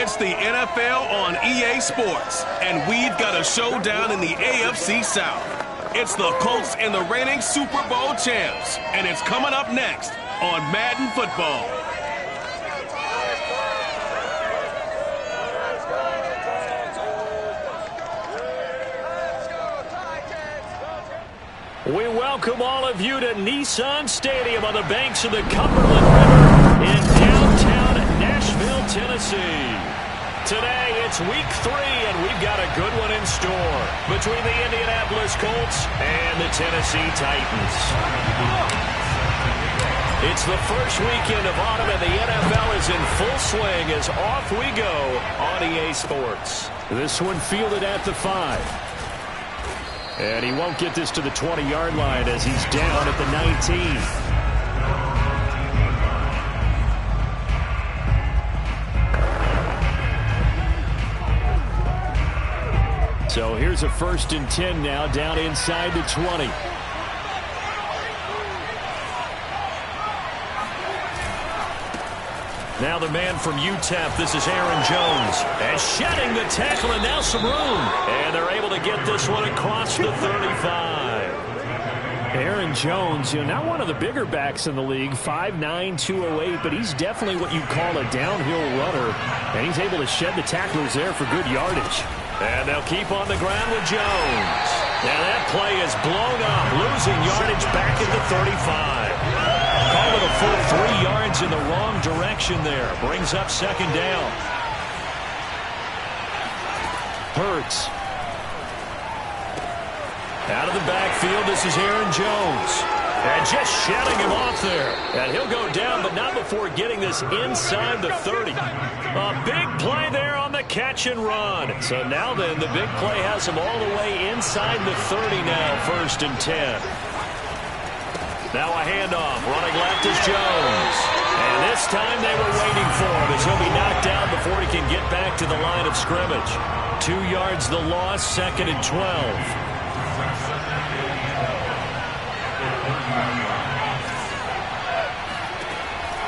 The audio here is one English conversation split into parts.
It's the NFL on EA Sports, and we've got a showdown in the AFC South. It's the Colts and the reigning Super Bowl champs, and it's coming up next on Madden Football. We welcome all of you to Nissan Stadium on the banks of the Cumberland River in downtown Nashville, Tennessee. Today, it's week 3, and we've got a good one in store between the Indianapolis Colts and the Tennessee Titans. It's the first weekend of autumn, and the NFL is in full swing as off we go on EA Sports. This one fielded at the 5. And he won't get this to the 20-yard line as he's down at the 19. So here's a 1st and 10 now, down inside the 20. Now the man from UTEP, this is Aaron Jones. And shedding the tackle, and now some room. And they're able to get this one across the 35. Aaron Jones, not one of the bigger backs in the league, 5'9", 208, but he's definitely what you'd call a downhill runner. And he's able to shed the tacklers there for good yardage. And they'll keep on the ground with Jones. Now that play is blown up, losing yardage back at the 35. Call it a full 3 yards in the wrong direction there. Brings up 2nd down. Hurts. Out of the backfield, this is Aaron Jones. And just shedding him off there. And he'll go down, but not before getting this inside the 30. A big play there on the catch and run. So now then, the big play has him all the way inside the 30 now, 1st and 10. Now a handoff. Running left is Jones. And this time they were waiting for him as he'll be knocked down before he can get back to the line of scrimmage. 2 yards the loss, 2nd and 12.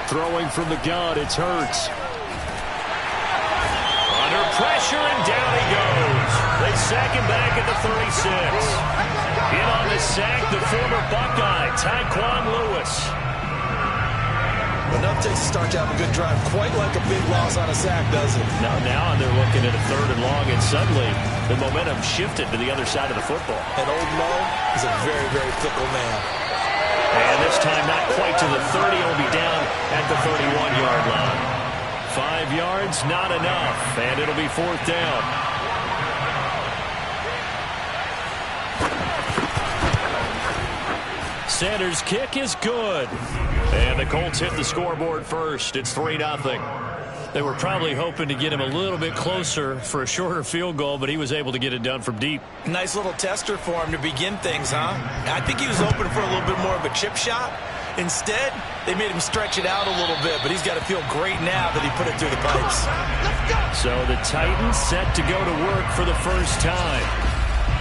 Throwing from the gun, it's Hurts. Under pressure, and down he goes. They sack him back at the 36. In on the sack, the former Buckeye, Tyquan Lewis. Enough takes to start to have a good drive, quite like a big loss on a sack, doesn't it? Now they're looking at a 3rd and long, and suddenly the momentum shifted to the other side of the football. And old Mo is a very, very fickle man. And this time not quite to the 30. He'll be down at the 31-yard line. 5 yards, not enough, and it'll be 4th down. Sanders' kick is good. And the Colts hit the scoreboard first. It's 3-0. They were probably hoping to get him a little bit closer for a shorter field goal, but he was able to get it done from deep. Nice little tester for him to begin things, huh? I think he was hoping for a little bit more of a chip shot. Instead, they made him stretch it out a little bit, but he's got to feel great now that he put it through the pipes. So the Titans set to go to work for the first time.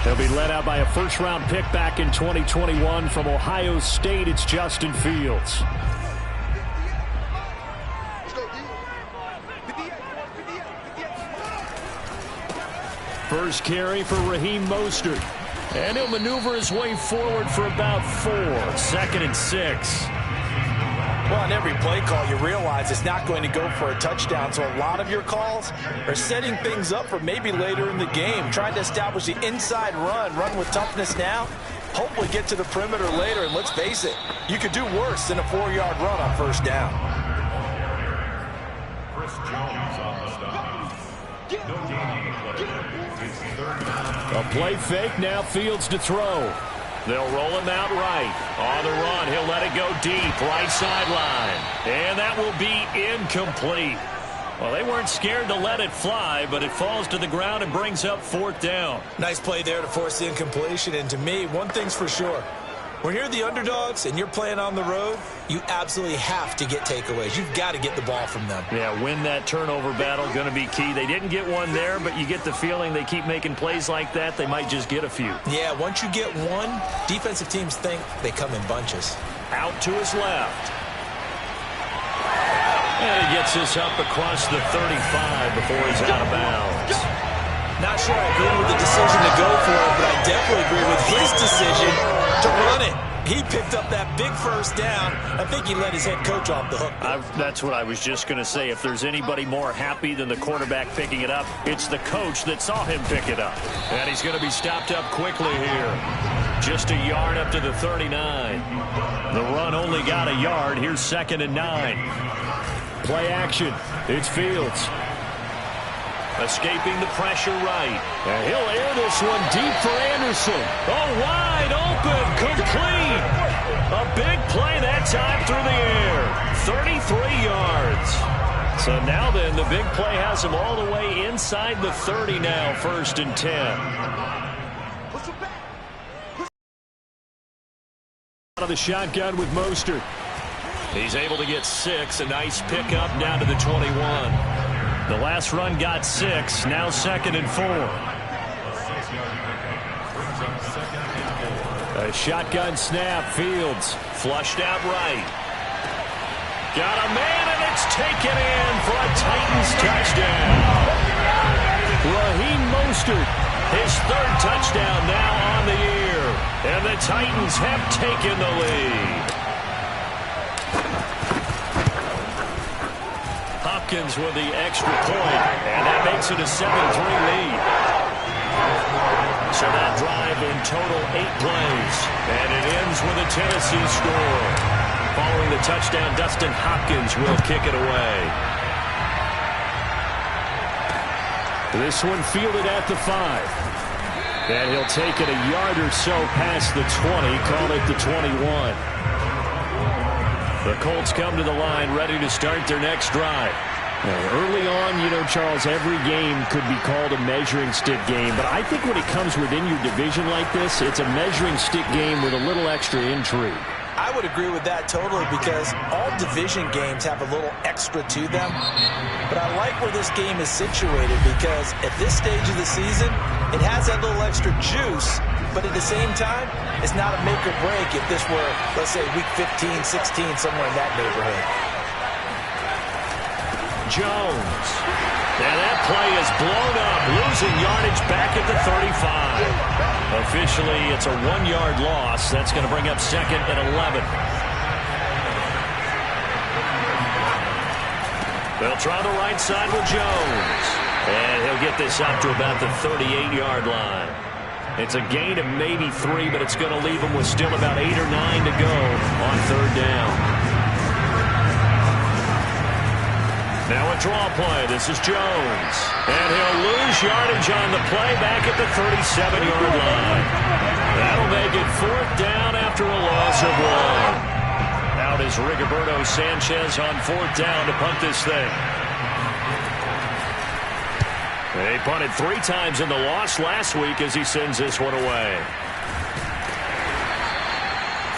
They'll be led out by a 1st-round pick back in 2021 from Ohio State. It's Justin Fields. First carry for Raheem Mostert. And he'll maneuver his way forward for about 4. 2nd and 6. Well, on every play call, you realize it's not going to go for a touchdown. So a lot of your calls are setting things up for maybe later in the game, trying to establish the inside run with toughness now, hopefully get to the perimeter later. And let's face it, you could do worse than a 4-yard run on 1st down. Chris Jones on the stop. No gain on the play. It's 3rd down. A play fake, now Fields to throw. They'll roll him out right. On the run, he'll let it go deep, right sideline. And that will be incomplete. Well, they weren't scared to let it fly, but it falls to the ground and brings up 4th down. Nice play there to force the incompletion. And to me, one thing's for sure. When you're the underdogs and you're playing on the road, you absolutely have to get takeaways. You've got to get the ball from them. Yeah, win that turnover battle, going to be key. They didn't get one there, but you get the feeling they keep making plays like that, they might just get a few. Yeah, once you get one, defensive teams think they come in bunches. Out to his left. And he gets this up across the 35 before he's out of bounds. Not sure I agree with the decision to go for it, but I definitely agree with his decision to run it. He picked up that big first down. I think he let his head coach off the hook. That's what I was just going to say. If there's anybody more happy than the quarterback picking it up, it's the coach that saw him pick it up. And he's going to be stopped up quickly here. Just a yard up to the 39. The run only got a yard. Here's 2nd and 9. Play action. It's Fields. Escaping the pressure right. And he'll air this one deep for Anderson. Oh, wide open. Complete. A big play that time through the air. 33 yards. So now then, the big play has him all the way inside the 30 now. 1st and 10. Out of the shotgun with Mostert. He's able to get 6. A nice pickup down to the 21. The last run got 6. Now 2nd and 4. A shotgun snap. Fields flushed out right. Got a man, and it's taken in for a Titans touchdown. Raheem Mostert, his 3rd touchdown now on the year. And the Titans have taken the lead. Hopkins with the extra point, and that makes it a 7-3 lead. So that drive in total 8 plays, and it ends with a Tennessee score. Following the touchdown, Dustin Hopkins will kick it away. This one fielded at the 5. And he'll take it a yard or so past the 20, call it the 21. The Colts come to the line ready to start their next drive. Early on, you know, Charles, every game could be called a measuring stick game. But I think when it comes within your division like this, it's a measuring stick game with a little extra intrigue. I would agree with that totally because all division games have a little extra to them. But I like where this game is situated because at this stage of the season, it has that little extra juice. But at the same time, it's not a make or break if this were, let's say, week 15, 16, somewhere in that neighborhood. Jones. And that play is blown up, losing yardage back at the 35. Officially, it's a 1-yard loss. That's going to bring up 2nd and 11. They'll try the right side with Jones. And he'll get this up to about the 38-yard line. It's a gain of maybe 3, but it's going to leave him with still about 8 or 9 to go on 3rd down. Now a draw play. This is Jones. And he'll lose yardage on the play back at the 37-yard line. That'll make it 4th down after a loss of 1. Out is Rigoberto Sanchez on 4th down to punt this thing. They punted 3 times in the loss last week as he sends this one away.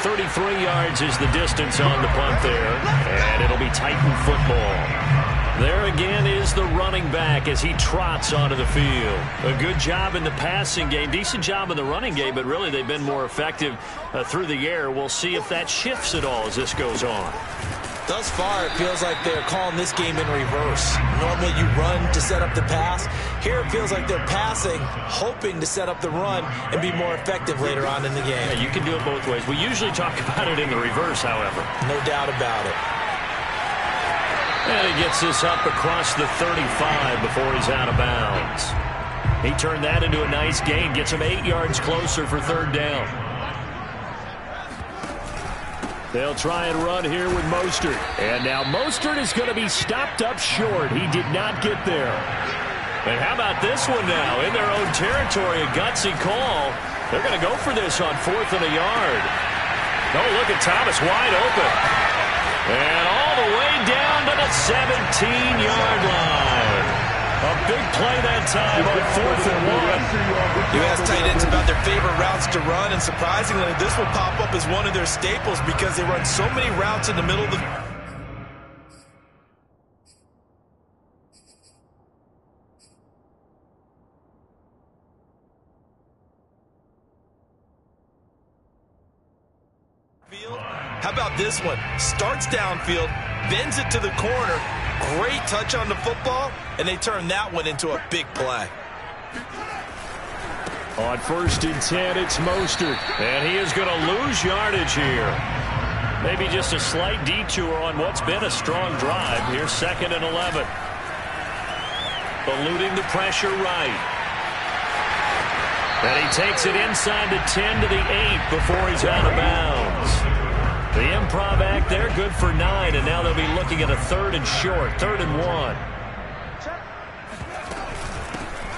33 yards is the distance on the punt there. And it'll be Titan football. There again is the running back as he trots onto the field. A good job in the passing game, decent job in the running game, but really they've been more effective through the air. We'll see if that shifts at all as this goes on. Thus far, it feels like they're calling this game in reverse. Normally you run to set up the pass. Here it feels like they're passing, hoping to set up the run and be more effective later on in the game. Yeah, you can do it both ways. We usually talk about it in the reverse, however. No doubt about it. And he gets this up across the 35 before he's out of bounds. He turned that into a nice gain, gets him 8 yards closer for 3rd down. They'll try and run here with Mostert. And now Mostert is going to be stopped up short. He did not get there. And how about this one now? In their own territory, a gutsy call. They're going to go for this on 4th and a yard. Oh, look at Thomas wide open. And all the way down to the 17-yard line. A big play that time on 4th and 1. You ask tight ends about their favorite routes to run, and surprisingly, this will pop up as one of their staples because they run so many routes in the middle of the field. How about this one? Starts downfield, bends it to the corner. Great touch on the football, and they turn that one into a big play. On 1st and 10, it's Mostert, and he is going to lose yardage here. Maybe just a slight detour on what's been a strong drive. Here's 2nd and 11. Eluding the pressure right. And he takes it inside the 10 to the 8 before he's out of bounds. The improv act there, good for 9, and now they'll be looking at a 3rd and short, 3rd and 1.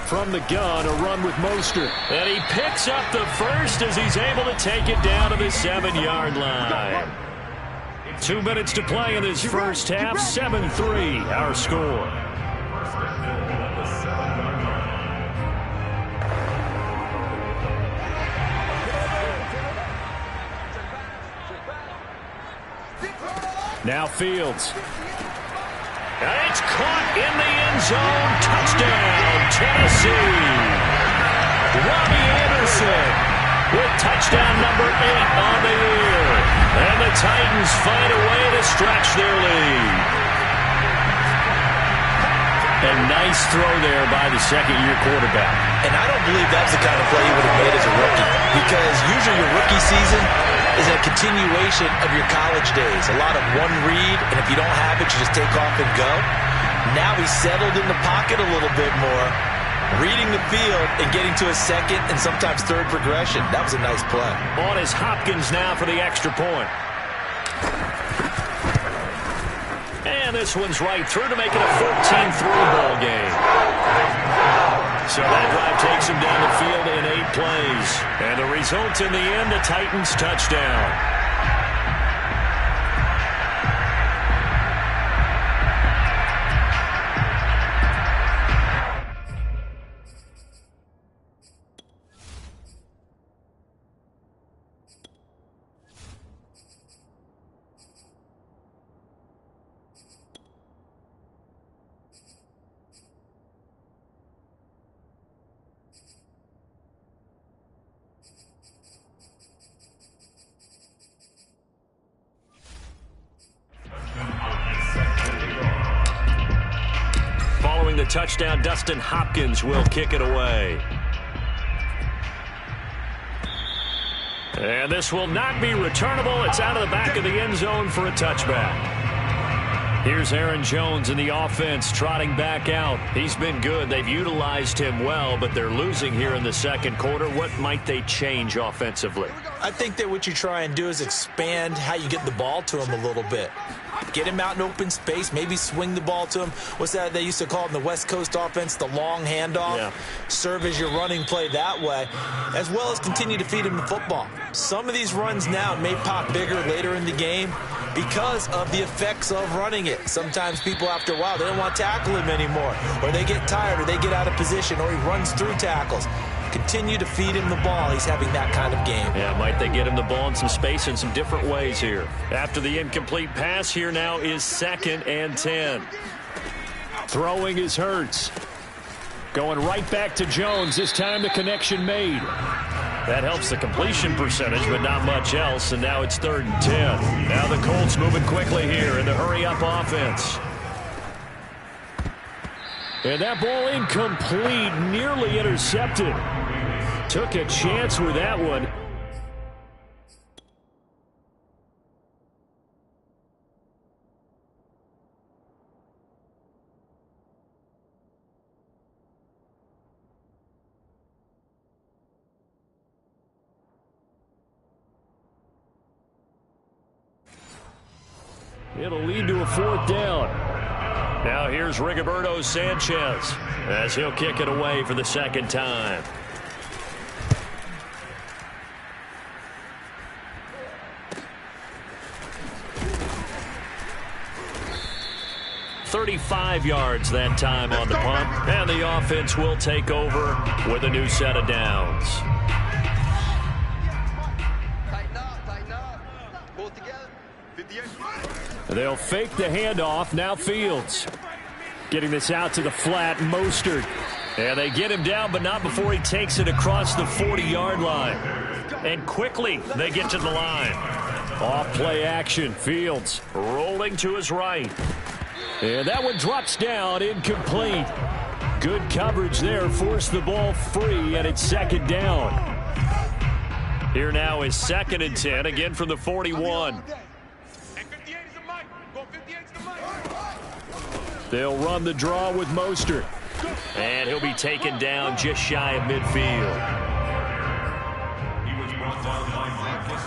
From the gun, a run with Mostert. And he picks up the first as he's able to take it down to the 7-yard line. 2 minutes to play in this first half, 7-3, our score. Now Fields. And it's caught in the end zone. Touchdown, Tennessee. Robbie Anderson with touchdown number 8 on the year. And the Titans find a way to stretch their lead. A nice throw there by the second-year quarterback. And I don't believe that's the kind of play he would have made as a rookie, because usually your rookie season is a continuation of your college days. A lot of one read, and if you don't have it, you just take off and go. Now he's settled in the pocket a little bit more, reading the field and getting to a second and sometimes third progression. That was a nice play. On is Hopkins now for the extra point. And this one's right through to make it a 14-3 ball game. So that drive takes him down the field in 8 plays. And the result in the end, the Titans touchdown. The touchdown, Dustin Hopkins will kick it away. And this will not be returnable. It's out of the back of the end zone for a touchback. Here's Aaron Jones in the offense trotting back out. He's been good. They've utilized him well, but they're losing here in the second quarter. What might they change offensively? I think that what you try and do is expand how you get the ball to him a little bit. Get him out in open space, maybe swing the ball to him. What's that they used to call in the West Coast offense, the long handoff? Yeah. Serve as your running play that way, as well as continue to feed him the football. Some of these runs now may pop bigger later in the game because of the effects of running it. Sometimes people, after a while, they don't want to tackle him anymore, or they get tired, or they get out of position, or he runs through tackles. Continue to feed him the ball. He's having that kind of game. Yeah, might they get him the ball in some space in some different ways here. After the incomplete pass, here now is 2nd and 10. Throwing is Hurts. Going right back to Jones. This time the connection made. That helps the completion percentage, but not much else. And now it's 3rd and 10. Now the Colts moving quickly here in the hurry-up offense. And that ball incomplete, nearly intercepted. Took a chance with that one. It'll lead to a 4th down. Now here's Rigoberto Sanchez as he'll kick it away for the second time. "35 yards that time on the punt, and the offense will take over with a new set of downs. Tighten up. Pull it together. 58. They'll fake the handoff. Now Fields. Getting this out to the flat, Mostert. And they get him down, but not before he takes it across the 40-yard line. And quickly, they get to the line. Off play action. Fields rolling to his right. And that one drops down, incomplete. Good coverage there. Forced the ball free, and it's second down. Here now is 2nd and 10, again from the 41. They'll run the draw with Mostert. And he'll be taken down just shy of midfield. He was brought down by Marcus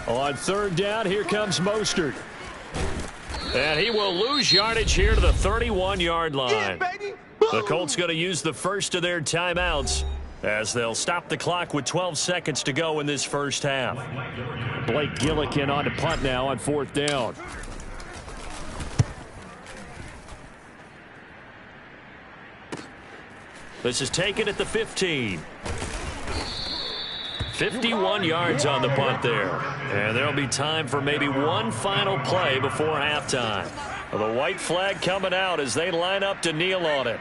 May. On 3rd down, here comes Mostert. And he will lose yardage here to the 31-yard line. The Colts going to use the first of their timeouts as they'll stop the clock with 12 seconds to go in this first half. Blake Gillikin on to punt now on 4th down. This is taken at the 15. 51 yards on the punt there. And there'll be time for maybe one final play before halftime. The white flag coming out as they line up to kneel on it.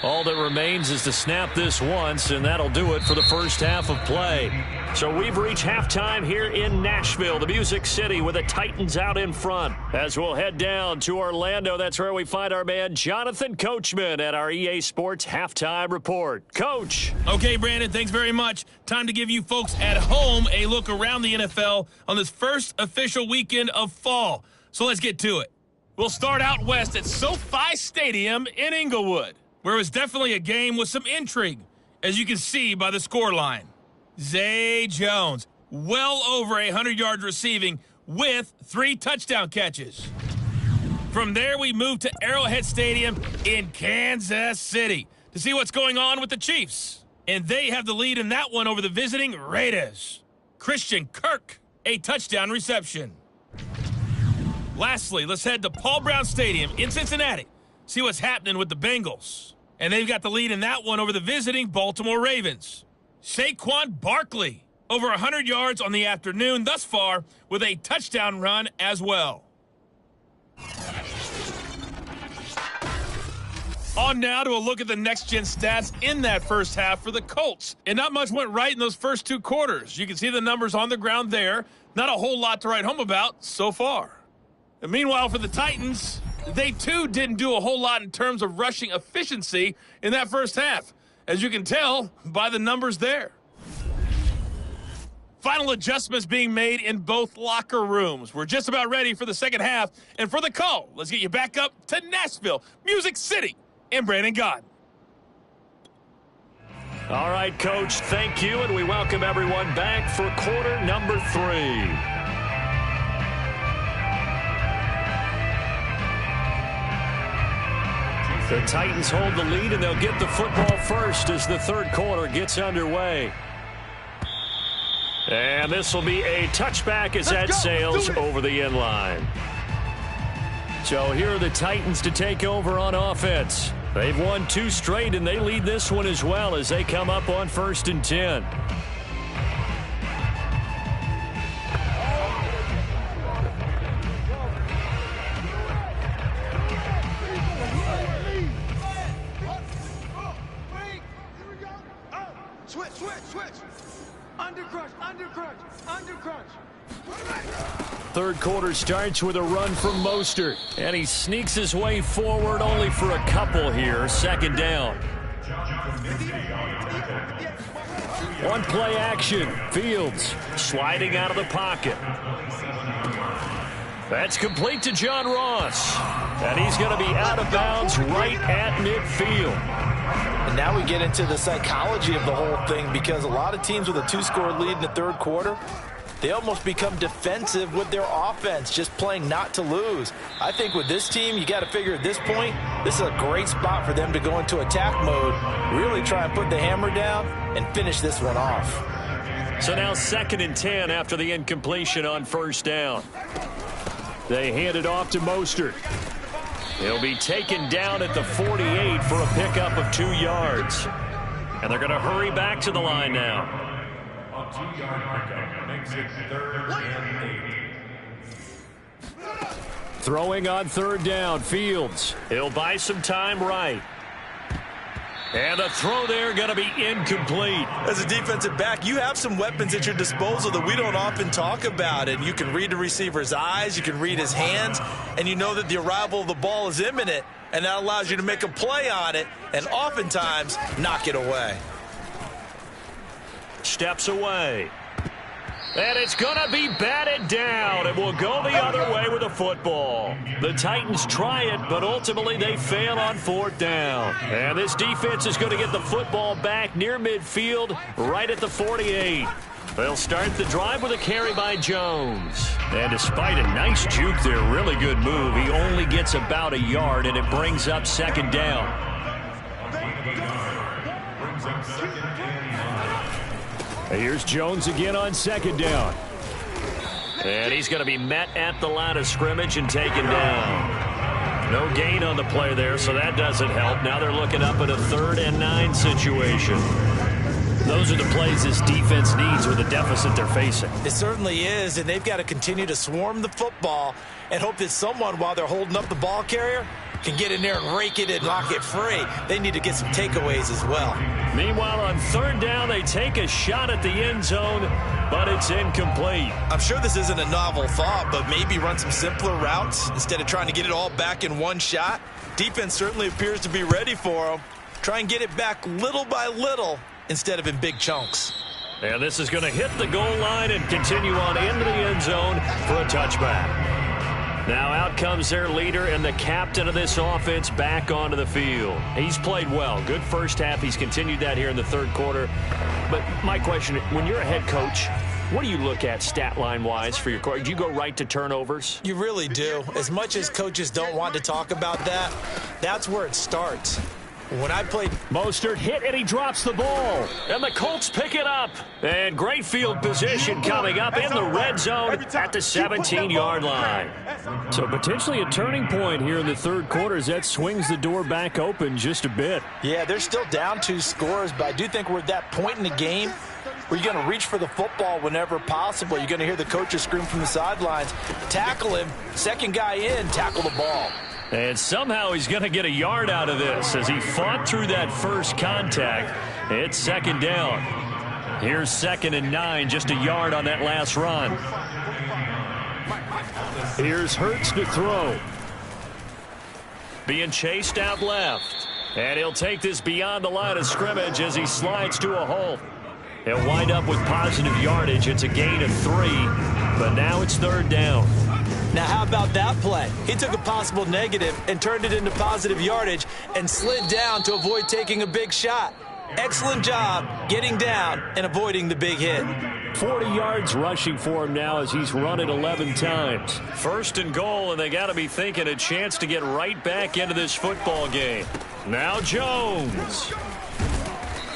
All that remains is to snap this once, and that'll do it for the first half of play. So we've reached halftime here in Nashville, the Music City, with the Titans out in front. As we'll head down to Orlando, that's where we find our man Jonathan Coachman at our EA Sports Halftime Report. Coach. Okay, Brandon, thanks very much. Time to give you folks at home a look around the NFL on this first official weekend of fall. So let's get to it. We'll start out west at SoFi Stadium in Inglewood, where it was definitely a game with some intrigue, as you can see by the scoreline. Zay Jones, well over 100 yards receiving with 3 touchdown catches. From there, we move to Arrowhead Stadium in Kansas City to see what's going on with the Chiefs. And they have the lead in that one over the visiting Raiders. Christian Kirk, a touchdown reception. Lastly, let's head to Paul Brown Stadium in Cincinnati. See what's happening with the Bengals. And they've got the lead in that one over the visiting Baltimore Ravens. Saquon Barkley, over 100 yards on the afternoon thus far with a touchdown run as well. On now to a look at the next-gen stats in that first half for the Colts. And not much went right in those first 2 quarters. You can see the numbers on the ground there. Not a whole lot to write home about so far. And meanwhile, for the Titans, they too didn't do a whole lot in terms of rushing efficiency in that first half, as you can tell by the numbers there. Final adjustments being made in both locker rooms. We're just about ready for the second half. And for the call, let's get you back up to Nashville, Music City, and Brandon Gaudin. All right, Coach, thank you, and we welcome everyone back for quarter number 3. The Titans hold the lead, and they'll get the football first as the third quarter gets underway. And this will be a touchback as that sails over the end line. So here are the Titans to take over on offense. They've won 2 straight, and they lead this one as well as they come up on 1st and 10. Third quarter starts with a run from Mostert, and he sneaks his way forward only for a couple here. 2nd down. One play action. Fields sliding out of the pocket. That's complete to John Ross, and he's going to be out of bounds right at midfield. And now we get into the psychology of the whole thing, because a lot of teams with a 2-score lead in the third quarter, they almost become defensive with their offense, just playing not to lose. I think with this team, you got to figure at this point, this is a great spot for them to go into attack mode, really try and put the hammer down and finish this one off. So now 2nd and 10 after the incompletion on 1st down. They hand it off to Mostert. He'll be taken down at the 48 for a pickup of 2 yards. And they're going to hurry back to the line now. A 2-yard pickup makes it 3rd and 8. Throwing on 3rd down, Fields. He'll buy some time right. And the throw there going to be incomplete. As a defensive back, you have some weapons at your disposal that we don't often talk about. And you can read the receiver's eyes, you can read his hands, and you know that the arrival of the ball is imminent. And that allows you to make a play on it and oftentimes knock it away. Steps away. And it's going to be batted down. It will go the other way with the football. The Titans try it, but ultimately they fail on 4th down. And this defense is going to get the football back near midfield, right at the 48. They'll start the drive with a carry by Jones. And despite a nice juke there, really good move, he only gets about a yard, and it brings up 2nd down. Here's Jones again on 2nd down. And he's going to be met at the line of scrimmage and taken down. No gain on the play there, so that doesn't help. Now they're looking up at a 3rd and 9 situation. Those are the plays this defense needs with the deficit they're facing. It certainly is, and they've got to continue to swarm the football and hope that someone, while they're holding up the ball carrier, can get in there and rake it and knock it free. They need to get some takeaways as well. Meanwhile, on 3rd down, they take a shot at the end zone, but it's incomplete. I'm sure this isn't a novel thought, but maybe run some simpler routes instead of trying to get it all back in one shot. Defense certainly appears to be ready for them. Try and get it back little by little instead of in big chunks. And this is going to hit the goal line and continue on into the end zone for a touchback. Now out comes their leader and the captain of this offense back onto the field. He's played well. Good first half. He's continued that here in the 3rd quarter. But my question, when you're a head coach, what do you look at stat line-wise for your coach? Do you go right to turnovers? You really do. As much as coaches don't want to talk about that, that's where it starts. When I played... Mostert hit and he drops the ball. And the Colts pick it up. And great field position coming up in the red zone at the 17-yard line. So potentially a turning point here in the 3rd quarter as that swings the door back open just a bit. Yeah, they're still down 2 scores, but I do think we're at that point in the game where you're going to reach for the football whenever possible. You're going to hear the coaches scream from the sidelines, tackle him, 2nd guy in, tackle the ball. And somehow he's going to get a yard out of this as he fought through that first contact. It's 2nd down. Here's 2nd and 9, just a yard on that last run. Here's Hurts to throw. Being chased out left. And he'll take this beyond the line of scrimmage as he slides to a halt. He'll wind up with positive yardage. It's a gain of 3, but now it's 3rd down. Now, how about that play? He took a possible negative and turned it into positive yardage and slid down to avoid taking a big shot. Excellent job getting down and avoiding the big hit. 40 yards rushing for him now as he's run it 11 times. 1st and goal, and they got to be thinking a chance to get right back into this football game. Now Jones.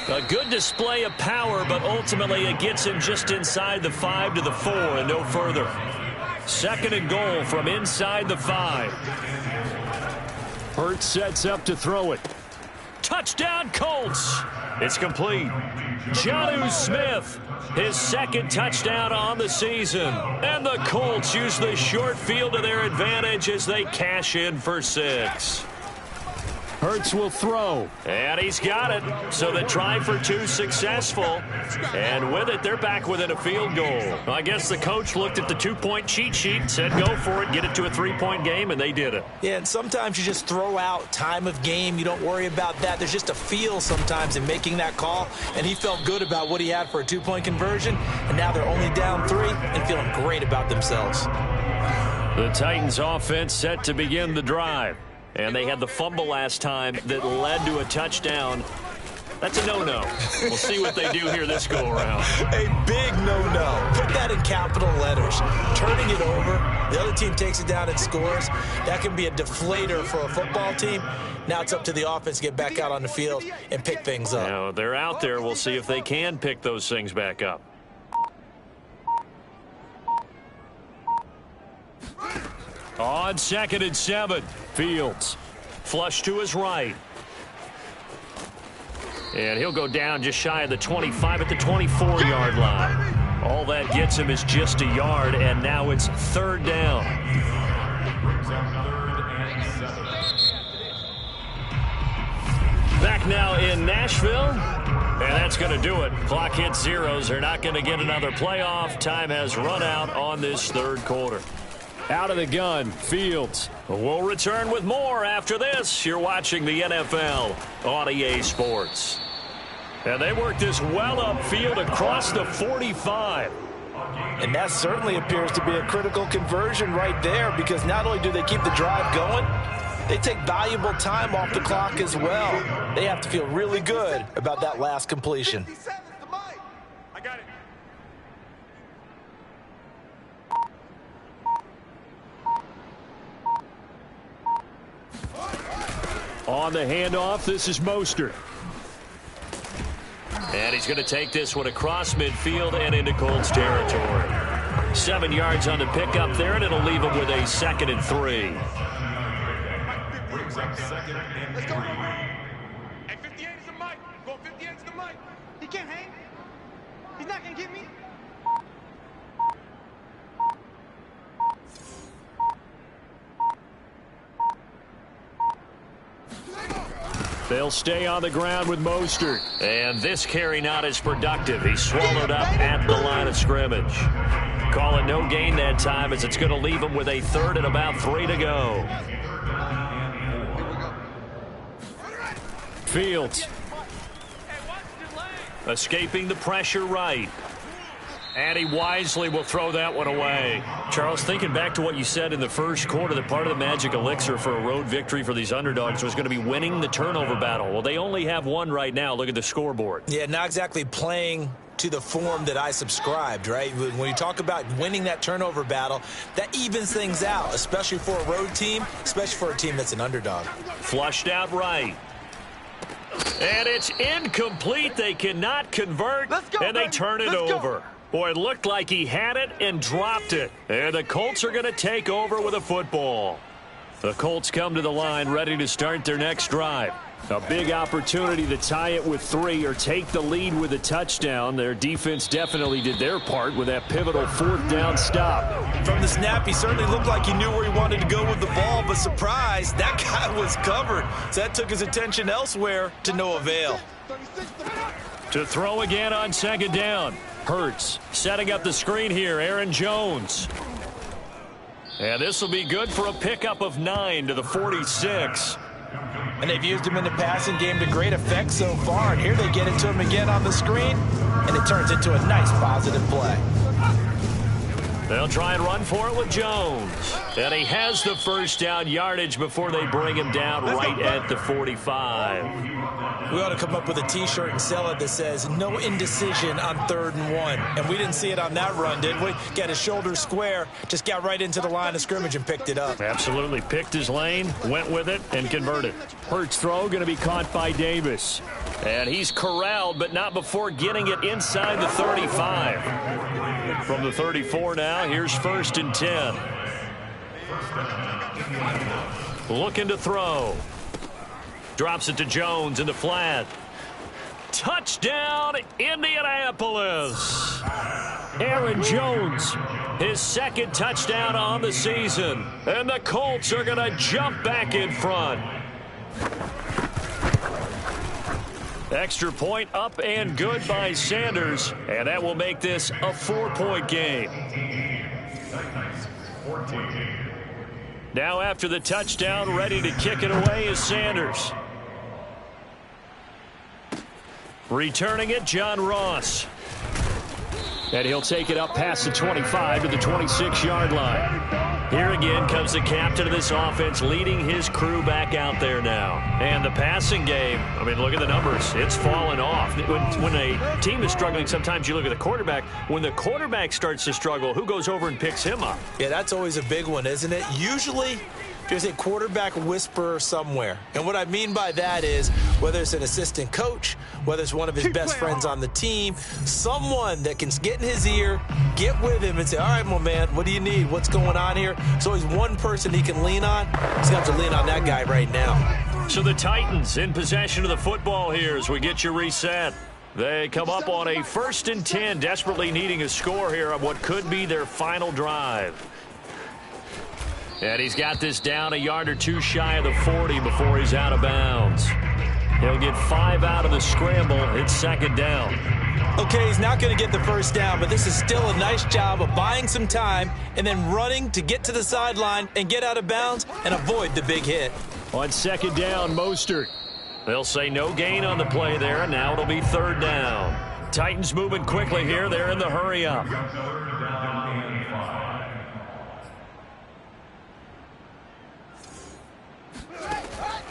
A good display of power, but ultimately it gets him just inside the 5 to the 4 and no further. 2nd and goal from inside the 5. Hurts sets up to throw it. Touchdown Colts. It's complete. Jonnu Smith, his 2nd touchdown on the season. And the Colts use the short field to their advantage as they cash in for 6. Hurts will throw. And he's got it. So the try for 2 successful. And with it, they're back within a field goal. I guess the coach looked at the 2-point cheat sheet and said, go for it, get it to a 3-point game, and they did it. Yeah, and sometimes you just throw out time of game. You don't worry about that. There's just a feel sometimes in making that call. And he felt good about what he had for a 2-point conversion. And now they're only down 3 and feeling great about themselves. The Titans offense set to begin the drive. And they had the fumble last time that led to a touchdown. That's a no-no. We'll see what they do here this go-around. A big no-no. Put that in capital letters. Turning it over, the other team takes it down and scores. That can be a deflator for a football team. Now it's up to the offense to get back out on the field and pick things up. Now, they're out there. We'll see if they can pick those things back up. On 2nd and 7, Fields. Flush to his right. And he'll go down just shy of the 25 at the 24-yard line. All that gets him is just a yard, and now it's 3rd down. Back now in Nashville. And that's going to do it. Clock hits zeros. They're not going to get another playoff. Time has run out on this third quarter. Out of the gun, Fields. We'll return with more after this. You're watching the NFL on EA Sports. And they work this well upfield across the 45. And that certainly appears to be a critical conversion right there, because not only do they keep the drive going, they take valuable time off the clock as well. They have to feel really good about that last completion. I got it. On the handoff, this is Mostert. And he's going to take this one across midfield and into Colts territory. 7 yards on the pickup there, and it'll leave him with a 2nd and 3. Brings up 2nd and 3. Hey, 58 is the mic. Go 58 is the mic. He can't hang. He's not going to get me. They'll stay on the ground with Mostert. And this carry not as productive. He's swallowed up at the line of scrimmage. Call it no gain that time, as it's going to leave him with a 3rd and about 3 to go. Fields. Escaping the pressure right. And he wisely will throw that one away. Charles, thinking back to what you said in the first quarter, that part of the magic elixir for a road victory for these underdogs was going to be winning the turnover battle. Well, they only have one right now. Look at the scoreboard. Yeah, not exactly playing to the form that I subscribed, right? When you talk about winning that turnover battle, that evens things out, especially for a road team, especially for a team that's an underdog. Flushed out right. And it's incomplete. They cannot convert, and they turn it over. Boy, it looked like he had it and dropped it. And the Colts are going to take over with a football. The Colts come to the line ready to start their next drive. A big opportunity to tie it with 3 or take the lead with a touchdown. Their defense definitely did their part with that pivotal 4th down stop. From the snap, he certainly looked like he knew where he wanted to go with the ball, but surprise, that guy was covered. So that took his attention elsewhere to no avail. To throw again on 2nd down. Hurts setting up the screen here. Aaron Jones. And this will be good for a pickup of 9 to the 46. And they've used him in the passing game to great effect so far. And here they get it to him again on the screen, and it turns into a nice positive play. They'll try and run for it with Jones. And he has the first down yardage before they bring him down right at the 45. We ought to come up with a T-shirt and sell it that says, no indecision on 3rd and 1. And we didn't see it on that run, did we? Got his shoulder square, just got right into the line of scrimmage and picked it up. Absolutely. Picked his lane, went with it, and converted. Hurts throw going to be caught by Davis. And he's corralled, but not before getting it inside the 35. From the 34 now, here's 1st and 10. Looking to throw. Drops it to Jones in the flat. Touchdown, Indianapolis. Aaron Jones, his 2nd touchdown on the season. And the Colts are going to jump back in front. Extra point up and good by Sanders. And that will make this a 4-point game. Now after the touchdown, ready to kick it away is Sanders. Returning it, John Ross. And he'll take it up past the 25 to the 26-yard line. Here again comes the captain of this offense, leading his crew back out there now. And the passing game, I mean, look at the numbers. It's fallen off. When a team is struggling, sometimes you look at the quarterback. When the quarterback starts to struggle, who goes over and picks him up? Yeah, that's always a big one, isn't it? Usually, there's a quarterback whisperer somewhere. And what I mean by that is, whether it's an assistant coach, whether it's one of his best friends on the team, someone that can get in his ear, get with him and say, all right, my man, what do you need? What's going on here? So he's one person he can lean on. He's going to have to lean on that guy right now. So the Titans in possession of the football here as we get you reset. They come up on a 1st and 10, desperately needing a score here on what could be their final drive. And he's got this down a yard or two shy of the 40 before he's out of bounds. He'll get 5 out of the scramble. It's second down. Okay, he's not going to get the first down, but this is still a nice job of buying some time and then running to get to the sideline and get out of bounds and avoid the big hit. On second down, Mostert. They'll say no gain on the play there. Now it'll be third down. Titans moving quickly here. They're in the hurry up.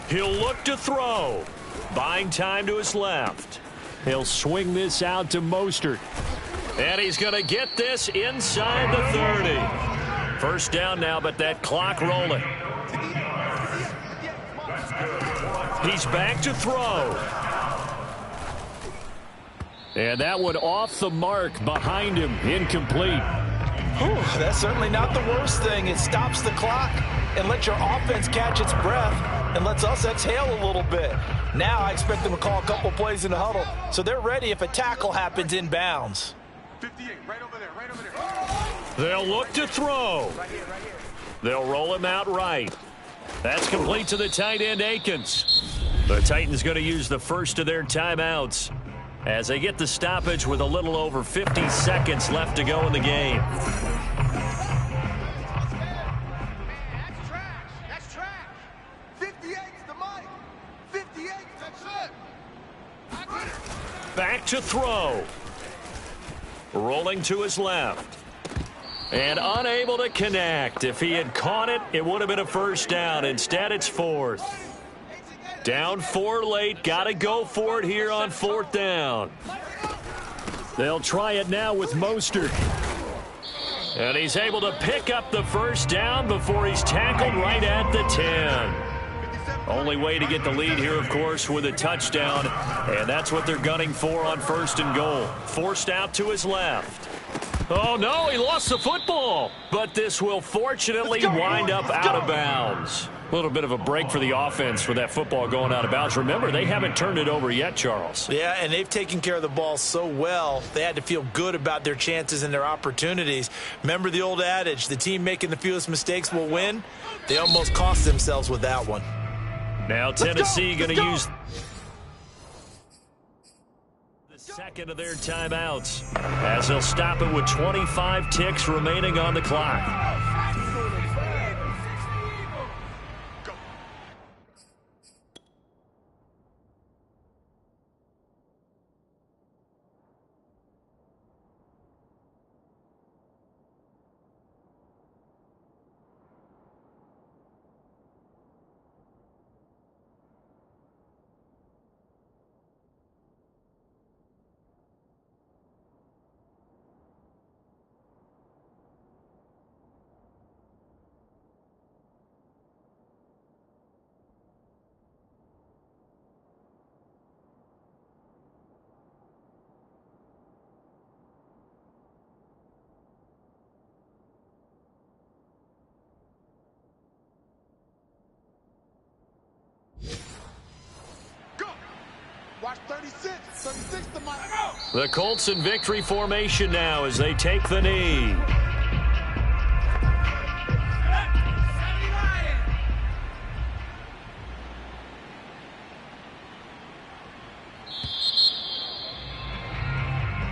He'll look to throw. Buying time to his left. He'll swing this out to Mostert. And he's going to get this inside the 30. First down now, but that clock rolling. He's back to throw. And that one off the mark behind him, incomplete. Whew, that's certainly not the worst thing. It stops the clock and lets your offense catch its breath and lets us exhale a little bit. Now I expect them to call a couple plays in the huddle so they're ready if a tackle happens in bounds. 58, right over there, right over there. They'll look to throw. They'll roll him out right. That's complete to the tight end, Akins. The Titans going to use the first of their timeouts as they get the stoppage with a little over 50 seconds left to go in the game. That's trash. That's trash. 58's the mic. 58, that's it. Back to throw. Rolling to his left. And unable to connect. If he had caught it, it would have been a first down. Instead, it's fourth. Down 4 late. Got to go for it here on fourth down. They'll try it now with Mostert. And he's able to pick up the first down before he's tackled right at the 10. Only way to get the lead here, of course, with a touchdown. And that's what they're gunning for on first and goal. Forced out to his left. Oh, no, he lost the football. But this will fortunately wind up out of bounds. A little bit of a break for the offense with that football going out of bounds. Remember, they haven't turned it over yet, Charles. Yeah, and they've taken care of the ball so well, they had to feel good about their chances and their opportunities. Remember the old adage, the team making the fewest mistakes will win? They almost cost themselves with that one. Now Tennessee going to use the second of their timeouts as they'll stop it with 25 ticks remaining on the clock. Watch 36. 36 the mic. The Colts in victory formation now as they take the knee.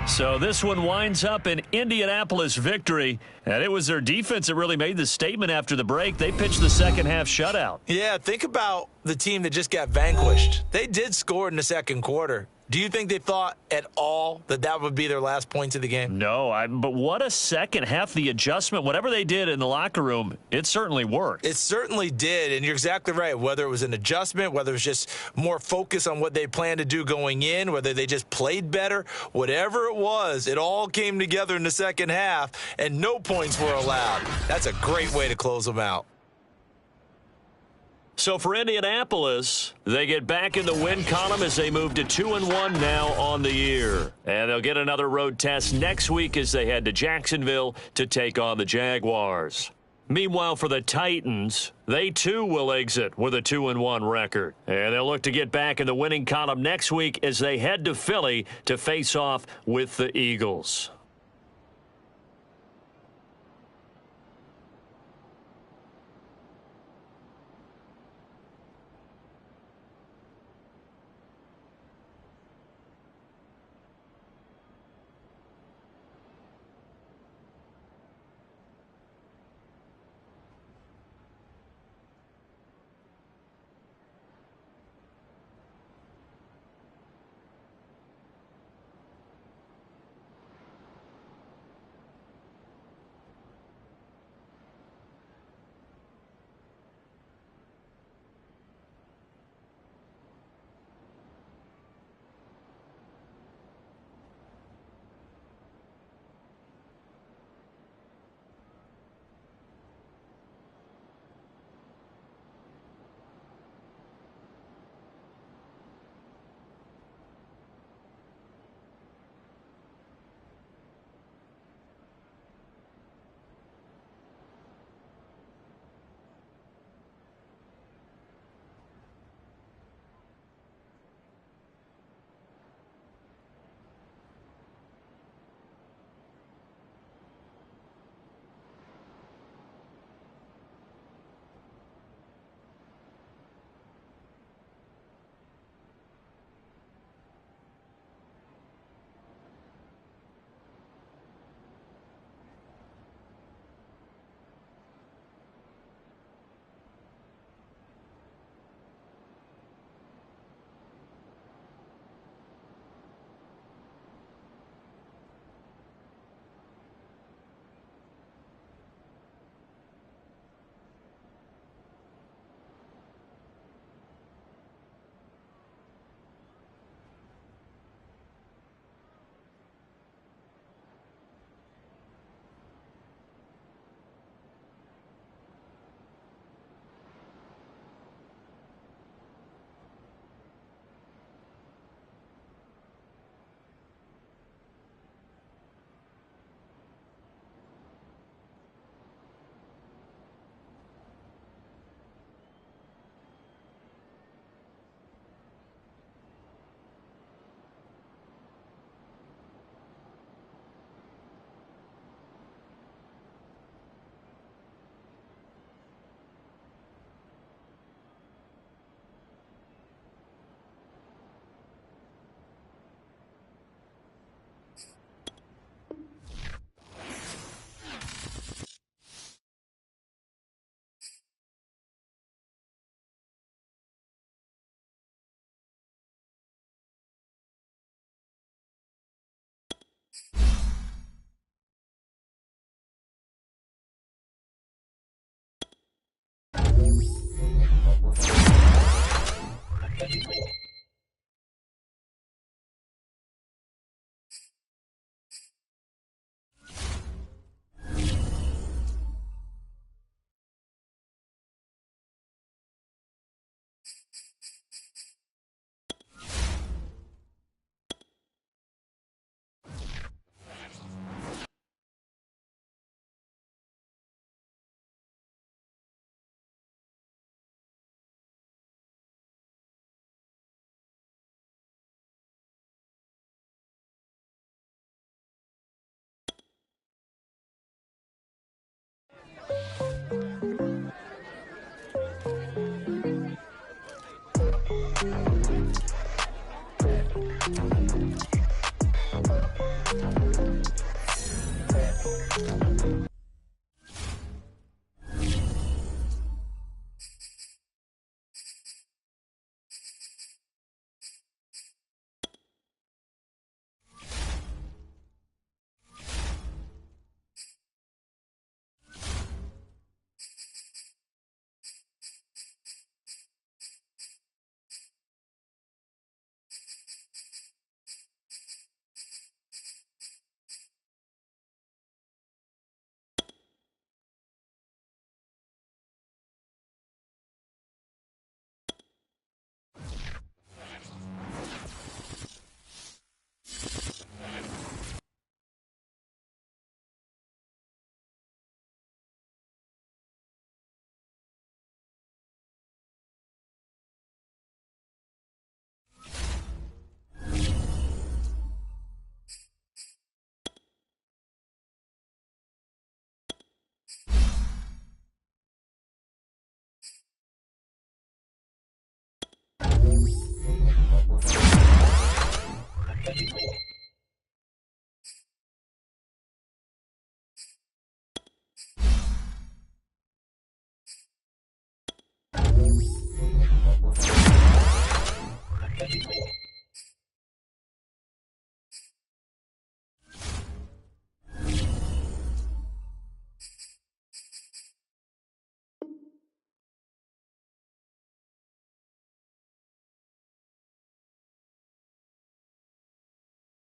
So this one winds up an Indianapolis victory, and it was their defense that really made the statement after the break. They pitched the second half shutout. Yeah, think about the team that just got vanquished. They did score in the second quarter. Do you think they thought at all that that would be their last points of the game? No, but what a second half. The adjustment, whatever they did in the locker room, it certainly worked. It certainly did, and you're exactly right. Whether it was an adjustment, whether it was just more focus on what they planned to do going in, whether they just played better, whatever it was, it all came together in the second half, and no points were allowed. That's a great way to close them out. So for Indianapolis, they get back in the win column as they move to 2-1 now on the year. And they'll get another road test next week as they head to Jacksonville to take on the Jaguars. Meanwhile, for the Titans, they too will exit with a 2-1 record. And they'll look to get back in the winning column next week as they head to Philly to face off with the Eagles.